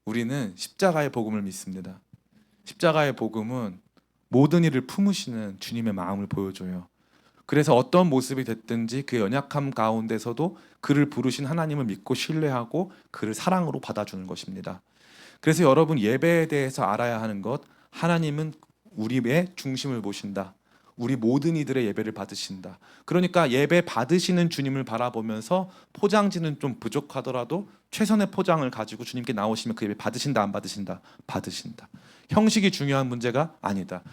우리는 십자가의 복음을 믿습니다. 십자가의 복음은 모든 일을 품으시는 주님의 마음을 보여줘요. 그래서 어떤 모습이 됐든지 그 연약함 가운데서도 그를 부르신 하나님을 믿고 신뢰하고 그를 사랑으로 받아주는 것입니다. 그래서 여러분 예배에 대해서 알아야 하는 것, 하나님은 우리의 중심을 보신다. 우리 모든 이들의 예배를 받으신다. 그러니까 예배 받으시는 주님을 바라보면서 포장지는 좀 부족하더라도 최선의 포장을 가지고 주님께 나오시면 그 예배 받으신다 안 받으신다? 받으신다. 형식이 중요한 문제가 아니다.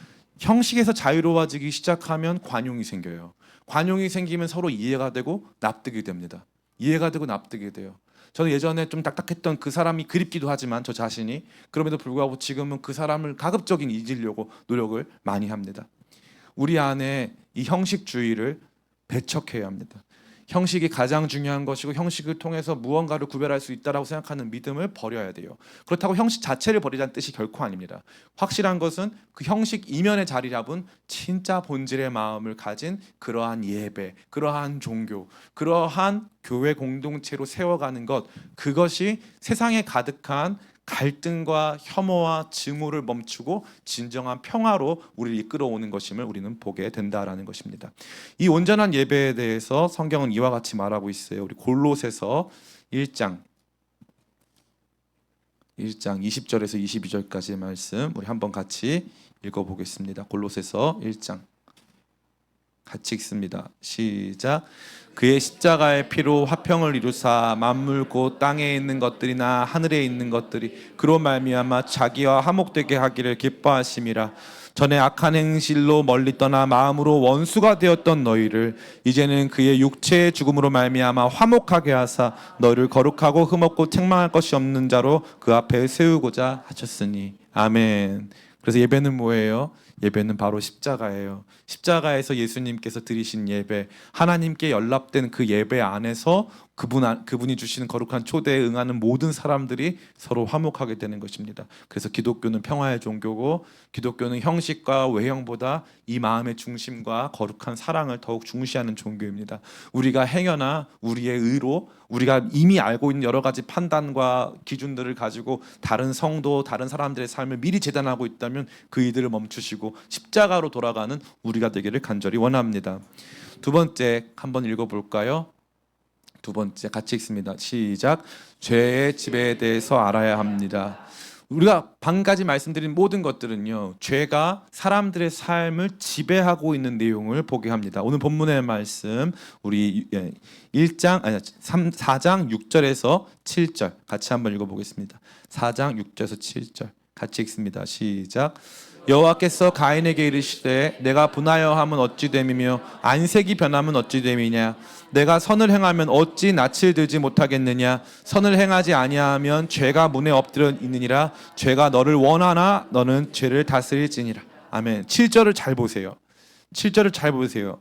형식에서 자유로워지기 시작하면 관용이 생겨요. 관용이 생기면 서로 이해가 되고 납득이 됩니다. 이해가 되고 납득이 돼요. 저는 예전에 좀 딱딱했던 그 사람이 그립기도 하지만 저 자신이 그럼에도 불구하고 지금은 그 사람을 가급적인 잊으려고 노력을 많이 합니다. 우리 안에 이 형식주의를 배척해야 합니다. 형식이 가장 중요한 것이고 형식을 통해서 무언가를 구별할 수 있다라고 생각하는 믿음을 버려야 돼요. 그렇다고 형식 자체를 버리자는 뜻이 결코 아닙니다. 확실한 것은 그 형식 이면에 자리 잡은 진짜 본질의 마음을 가진 그러한 예배, 그러한 종교, 그러한 교회 공동체로 세워가는 것, 그것이 세상에 가득한 갈등과 혐오와 증오를 멈추고 진정한 평화로 우리를 이끌어오는 것임을 우리는 보게 된다라는 것입니다. 이 온전한 예배에 대해서 성경은 이와 같이 말하고 있어요. 우리 골로새서 1장 20절에서 22절까지의 말씀 우리 한번 같이 읽어보겠습니다. 골로새서 1장 같이 읽습니다. 시작. 그의 십자가의 피로 화평을 이루사 만물 곧 땅에 있는 것들이나 하늘에 있는 것들이 그로 말미암아 자기와 화목되게 하기를 기뻐하심이라. 전에 악한 행실로 멀리 떠나 마음으로 원수가 되었던 너희를 이제는 그의 육체의 죽음으로 말미암아 화목하게 하사 너희를 거룩하고 흠없고 책망할 것이 없는 자로 그 앞에 세우고자 하셨으니. 아멘. 그래서 예배는 뭐예요? 예배는 바로 십자가예요. 십자가에서 예수님께서 드리신 예배, 하나님께 연락된 그 예배 안에서 그분이 주시는 거룩한 초대에 응하는 모든 사람들이 서로 화목하게 되는 것입니다. 그래서 기독교는 평화의 종교고 기독교는 형식과 외형보다 이 마음의 중심과 거룩한 사랑을 더욱 중시하는 종교입니다. 우리가 행여나 우리의 의로 우리가 이미 알고 있는 여러 가지 판단과 기준들을 가지고 다른 성도, 다른 사람들의 삶을 미리 재단하고 있다면 그 이들을 멈추시고 십자가로 돌아가는 우리가 되기를 간절히 원합니다. 두 번째 한번 읽어볼까요? 두 번째 같이 읽습니다. 시작. 죄의 지배에 대해서 알아야 합니다. 우리가 방금까지 말씀드린 모든 것들은요, 죄가 사람들의 삶을 지배하고 있는 내용을 보게 합니다. 오늘 본문의 말씀 우리 4장 6절에서 7절 같이 한번 읽어보겠습니다. 4장 6절에서 7절 같이 읽습니다. 시작. 여호와께서 가인에게 이르시되 내가 분하여 함은 어찌 됨이며 안색이 변함은 어찌 됨이냐. 내가 선을 행하면 어찌 낯을 들지 못하겠느냐. 선을 행하지 아니하면 죄가 문에 엎드려 있느니라. 죄가 너를 원하나 너는 죄를 다스릴지니라. 아멘. 7절을 잘 보세요. 7절을 잘 보세요.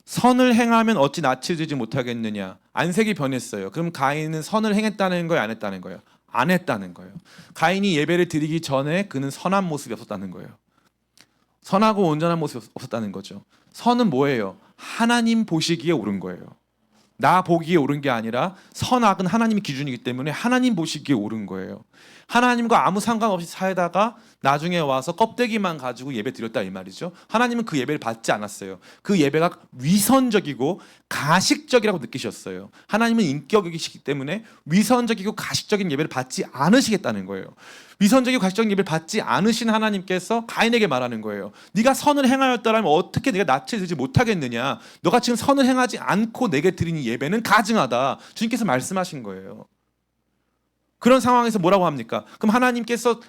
선을 행하면 어찌 낯을 들지 못하겠느냐. 안색이 변했어요. 그럼 가인은 선을 행했다는 거예요, 안 했다는 거예요? 안 했다는 거예요. 가인이 예배를 드리기 전에 그는 선한 모습이 없었다는 거예요. 선하고 온전한 모습이 없었다는 거죠. 선은 뭐예요? 하나님 보시기에 옳은 거예요. 나 보기에 옳은 게 아니라 선악은 하나님의 기준이기 때문에 하나님 보시기에 옳은 거예요. 하나님과 아무 상관없이 살다가 나중에 와서 껍데기만 가지고 예배 드렸다 이 말이죠. 하나님은 그 예배를 받지 않았어요. 그 예배가 위선적이고 가식적이라고 느끼셨어요. 하나님은 인격이시기 때문에 위선적이고 가식적인 예배를 받지 않으시겠다는 거예요. 위선적이고 가식적인 예배를 받지 않으신 하나님께서 가인에게 말하는 거예요. 네가 선을 행하였더라면 어떻게 내가 낯을 들지 못하겠느냐. 너가 지금 선을 행하지 않고 내게 드리는 예배는 가증하다. 주님께서 말씀하신 거예요. 그런 상황에서 뭐라고 합니까? 그럼 하나님께서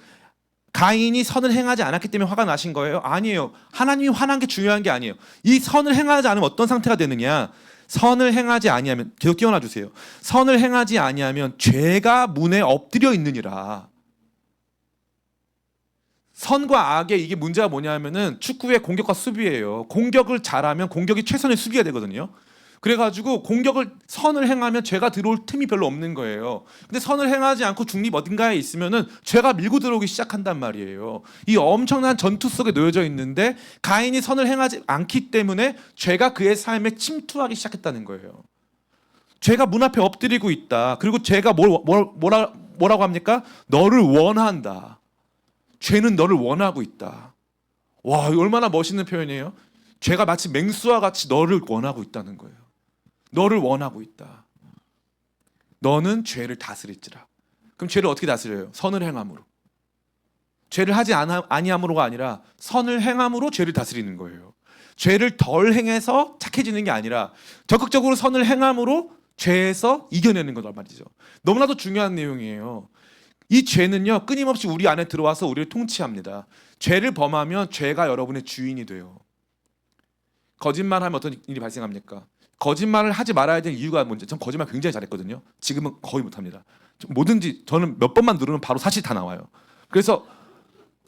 가인이 선을 행하지 않았기 때문에 화가 나신 거예요? 아니에요. 하나님이 화난 게 중요한 게 아니에요. 이 선을 행하지 않으면 어떤 상태가 되느냐? 선을 행하지 아니하면, 계속 띄워놔 주세요. 선을 행하지 아니하면 죄가 문에 엎드려 있느니라. 선과 악의 이게 문제가 뭐냐면은 축구의 공격과 수비예요. 공격을 잘하면 공격이 최선의 수비가 되거든요. 그래가지고 선을 행하면 죄가 들어올 틈이 별로 없는 거예요. 근데 선을 행하지 않고 중립 어딘가에 있으면은 죄가 밀고 들어오기 시작한단 말이에요. 이 엄청난 전투 속에 놓여져 있는데 가인이 선을 행하지 않기 때문에 죄가 그의 삶에 침투하기 시작했다는 거예요. 죄가 문 앞에 엎드리고 있다. 그리고 죄가 뭐라고 합니까? 너를 원한다. 죄는 너를 원하고 있다. 와, 얼마나 멋있는 표현이에요. 죄가 마치 맹수와 같이 너를 원하고 있다는 거예요. 너를 원하고 있다. 너는 죄를 다스릴지라. 그럼 죄를 어떻게 다스려요? 선을 행함으로. 죄를 하지 아니함으로가 아니라 선을 행함으로 죄를 다스리는 거예요. 죄를 덜 행해서 착해지는 게 아니라 적극적으로 선을 행함으로 죄에서 이겨내는 거란 말이죠. 너무나도 중요한 내용이에요. 이 죄는요, 끊임없이 우리 안에 들어와서 우리를 통치합니다. 죄를 범하면 죄가 여러분의 주인이 돼요. 거짓말하면 어떤 일이 발생합니까? 거짓말을 하지 말아야 될 이유가 뭔지. 전 거짓말 굉장히 잘했거든요. 지금은 거의 못합니다. 뭐든지 저는 몇 번만 누르면 바로 사실 다 나와요. 그래서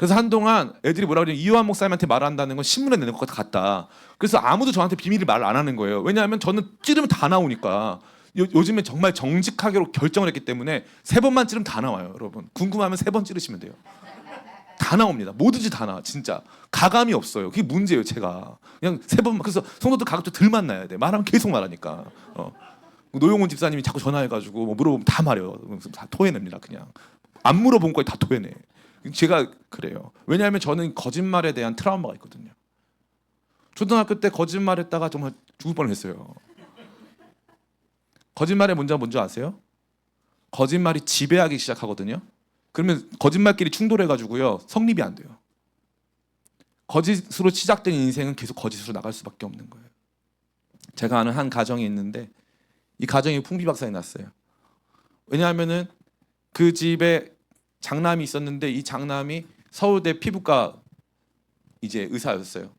한동안 애들이 뭐라 그러냐면 이요한 목사님한테 말한다는 건 신문에 내는 것 같다. 그래서 아무도 저한테 비밀을 말 안 하는 거예요. 왜냐하면 저는 찌르면 다 나오니까. 요즘에 정말 정직하게 결정을 했기 때문에 3번만 찌르면 다 나와요. 여러분 궁금하면 3번 찌르시면 돼요. 다 나옵니다. 뭐든지 다 나와. 진짜 가감이 없어요. 그게 문제예요. 제가 그냥 3번만. 그래서 성도들 가급적 덜 만나야 돼. 말하면 계속 말하니까. 노용훈 집사님이 자꾸 전화해가지고 뭐 물어보면 다 말해요. 다 토해냅니다. 그냥 안 물어본 거에 다 토해내. 제가 그래요. 왜냐하면 저는 거짓말에 대한 트라우마가 있거든요. 초등학교 때 거짓말했다가 정말 죽을 뻔했어요. 거짓말의 문제가 뭔지 아세요? 거짓말이 지배하기 시작하거든요. 그러면 거짓말끼리 충돌해가지고요, 성립이 안 돼요. 거짓으로 시작된 인생은 계속 거짓으로 나갈 수밖에 없는 거예요. 제가 아는 한 가정이 있는데 이 가정이 풍비박산이 났어요. 왜냐하면은 그 집에 장남이 있었는데 이 장남이 서울대 피부과 이제 의사였어요.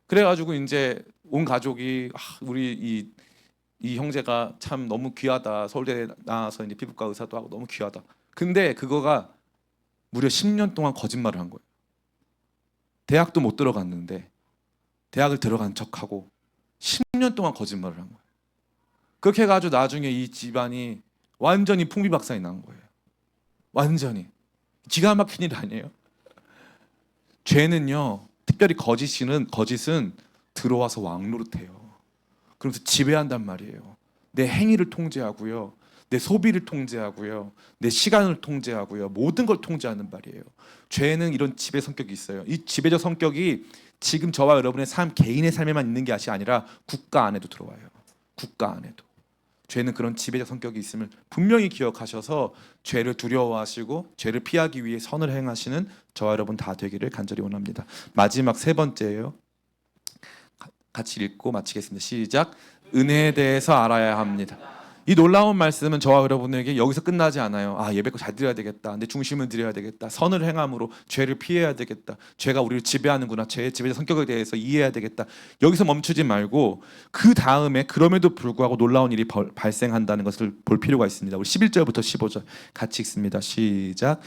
그래가지고 이제 온 가족이 우리 이 형제가 참 너무 귀하다. 서울대 나와서 이제 피부과 의사도 하고 너무 귀하다. 근데 그거가 무려 10년 동안 거짓말을 한 거예요. 대학도 못 들어갔는데 대학을 들어간 척하고 10년 동안 거짓말을 한 거예요. 그렇게 해가지고 나중에 이 집안이 완전히 풍비박산이 난 거예요. 완전히. 기가 막힌 일 아니에요? 죄는요, 특별히 거짓은 들어와서 왕노릇해요. 그러면서 지배한단 말이에요. 내 행위를 통제하고요, 내 소비를 통제하고요, 내 시간을 통제하고요, 모든 걸 통제하는 말이에요. 죄는 이런 지배 성격이 있어요. 이 지배적 성격이 지금 저와 여러분의 삶, 개인의 삶에만 있는 게 아니라 국가 안에도 들어와요. 국가 안에도. 죄는 그런 지배적 성격이 있음을 분명히 기억하셔서 죄를 두려워하시고 죄를 피하기 위해 선을 행하시는 저와 여러분 다 되기를 간절히 원합니다. 마지막 세 번째예요. 같이 읽고 마치겠습니다. 시작. 은혜에 대해서 알아야 합니다. 이 놀라운 말씀은 저와 여러분에게 여기서 끝나지 않아요. 예배 잘 드려야 되겠다. 내 중심을 드려야 되겠다. 선을 행함으로 죄를 피해야 되겠다. 죄가 우리를 지배하는구나. 죄의 지배적 성격에 대해서 이해해야 되겠다. 여기서 멈추지 말고 그 다음에 그럼에도 불구하고 놀라운 일이 발생한다는 것을 볼 필요가 있습니다. 우리 11절부터 15절 같이 읽습니다. 시작.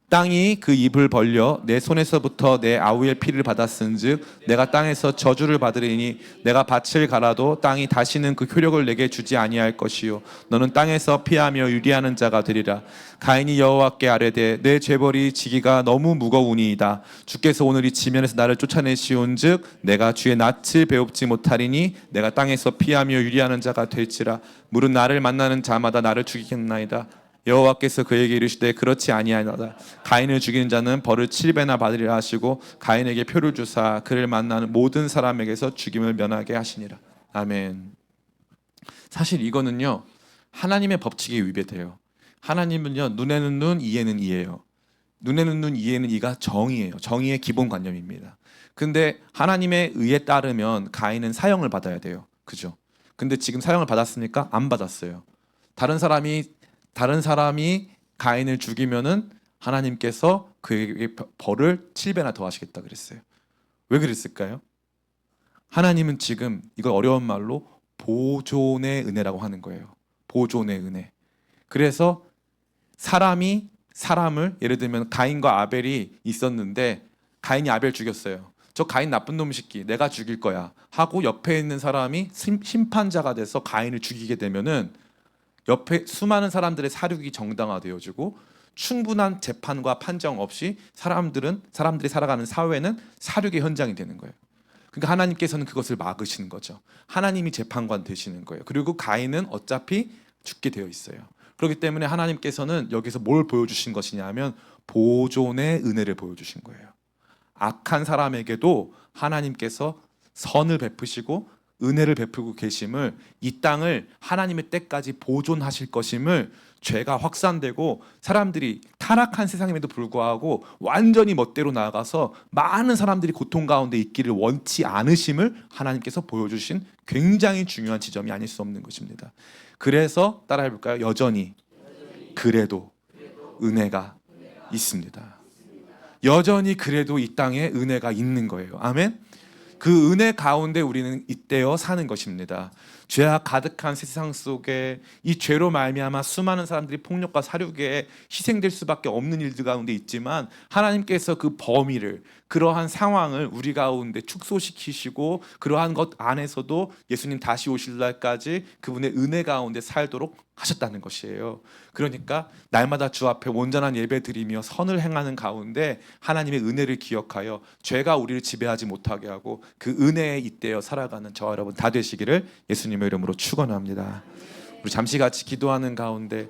땅이 그 입을 벌려 내 손에서부터 내 아우의 피를 받았은즉 내가 땅에서 저주를 받으리니 내가 밭을 갈아도 땅이 다시는 그 효력을 내게 주지 아니할 것이요 너는 땅에서 피하며 유리하는 자가 되리라. 가인이 여호와께 아뢰되 내 죄벌이 지기가 너무 무거우니이다. 주께서 오늘 이 지면에서 나를 쫓아내시온즉 내가 주의 낯을 배웁지 못하리니 내가 땅에서 피하며 유리하는 자가 될지라. 물은 나를 만나는 자마다 나를 죽이겠나이다. 여호와께서 그에게 이르시되 그렇지 아니하나이다. 가인을 죽이는 자는 벌을 7배나 받으리라 하시고 가인에게 표를 주사 그를 만나는 모든 사람에게서 죽임을 면하게 하시니라. 아멘. 사실 이거는요, 하나님의 법칙에 위배돼요. 하나님은요, 눈에는 눈, 이에는 이예요. 눈에는 눈, 이에는 이가 정의예요. 정의의 기본관념입니다. 근데 하나님의 의에 따르면 가인은 사형을 받아야 돼요. 그죠? 근데 지금 사형을 받았습니까? 안 받았어요. 다른 사람이 가인을 죽이면은 하나님께서 그에게 벌을 7배나 더 하시겠다 그랬어요. 왜 그랬을까요? 하나님은 지금 이걸 어려운 말로 보존의 은혜라고 하는 거예요. 보존의 은혜. 그래서 사람이 사람을, 예를 들면 가인과 아벨이 있었는데 가인이 아벨 죽였어요. 저 가인 나쁜 놈 새끼 내가 죽일 거야 하고 옆에 있는 사람이 심판자가 돼서 가인을 죽이게 되면은 옆에 수많은 사람들의 사륙이 정당화되어지고 충분한 재판과 판정 없이 사람들이 살아가는 사회는 사륙의 현장이 되는 거예요. 그러니까 하나님께서는 그것을 막으시는 거죠. 하나님이 재판관 되시는 거예요. 그리고 가인은 어차피 죽게 되어 있어요. 그렇기 때문에 하나님께서는 여기서 뭘 보여주신 것이냐면 보존의 은혜를 보여주신 거예요. 악한 사람에게도 하나님께서 선을 베푸시고 은혜를 베풀고 계심을, 이 땅을 하나님의 때까지 보존하실 것임을, 죄가 확산되고 사람들이 타락한 세상임에도 불구하고 완전히 멋대로 나아가서 많은 사람들이 고통 가운데 있기를 원치 않으심을 하나님께서 보여주신 굉장히 중요한 지점이 아닐 수 없는 것입니다. 그래서 따라해볼까요? 여전히 그래도 은혜가 있습니다. 여전히 그래도 이 땅에 은혜가 있는 거예요. 아멘. 그 은혜 가운데 우리는 잇대어 사는 것입니다. 죄악 가득한 세상 속에 이 죄로 말미암아 수많은 사람들이 폭력과 사륙에 희생될 수밖에 없는 일들 가운데 있지만 하나님께서 그 범위를, 그러한 상황을 우리 가운데 축소시키시고 그러한 것 안에서도 예수님 다시 오실 날까지 그분의 은혜 가운데 살도록 하셨다는 것이에요. 그러니까 날마다 주 앞에 온전한 예배 드리며 선을 행하는 가운데 하나님의 은혜를 기억하여 죄가 우리를 지배하지 못하게 하고 그 은혜에 잇대어 살아가는 저와 여러분 다 되시기를 예수님의 이름으로 축원합니다. 우리 잠시 같이 기도하는 가운데